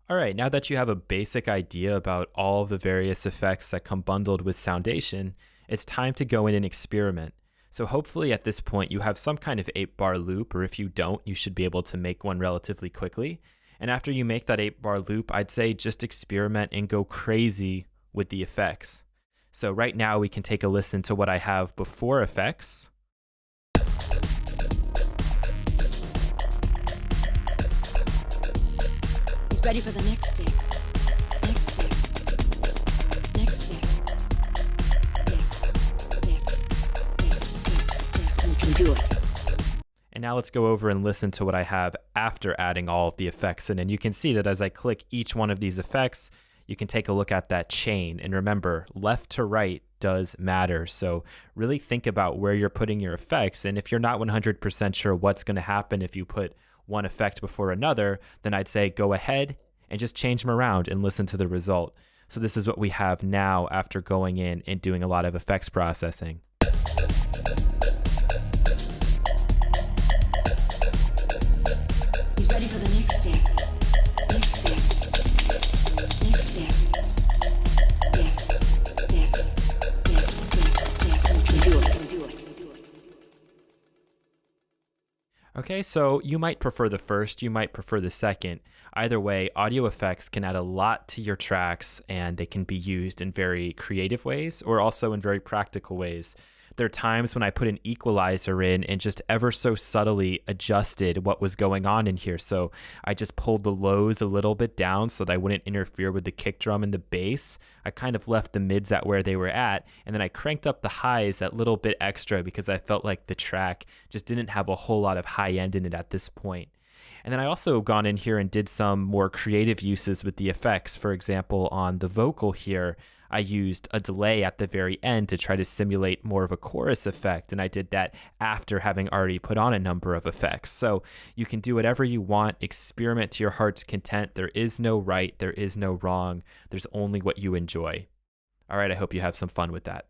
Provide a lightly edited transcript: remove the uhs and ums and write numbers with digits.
All right, now that you have a basic idea about all of the various effects that come bundled with Soundation, it's time to go in and experiment. So hopefully at this point you have some kind of 8-bar loop, or if you don't, you should be able to make one relatively quickly. And after you make that 8-bar loop, I'd say just experiment and go crazy with the effects. So right now we can take a listen to what I have before effects. He's ready for the next thing. Next thing. Next thing. Next. You can do it. And now let's go over and listen to what I have after adding all of the effects in. And you can see that as I click each one of these effects, you can take a look at that chain. And remember, left to right does matter. So really think about where you're putting your effects. And if you're not 100% sure what's going to happen if you put one effect before another, then I'd say go ahead and just change them around and listen to the result. So this is what we have now after going in and doing a lot of effects processing. He's ready for the next thing. Next thing. Next thing. You can do it. Okay, so you might prefer the first, you might prefer the second. Either way, audio effects can add a lot to your tracks, and they can be used in very creative ways or also in very practical ways. There are times when I put an equalizer in and just ever so subtly adjusted what was going on in here. So I just pulled the lows a little bit down so that I wouldn't interfere with the kick drum and the bass. I kind of left the mids at where they were at, and then I cranked up the highs that little bit extra because I felt like the track just didn't have a whole lot of high end in it at this point. And then I also gone in here and did some more creative uses with the effects. For example, on the vocal here, I used a delay at the very end to try to simulate more of a chorus effect, and I did that after having already put on a number of effects. So you can do whatever you want, experiment to your heart's content. There is no right, there is no wrong, there's only what you enjoy. All right, I hope you have some fun with that.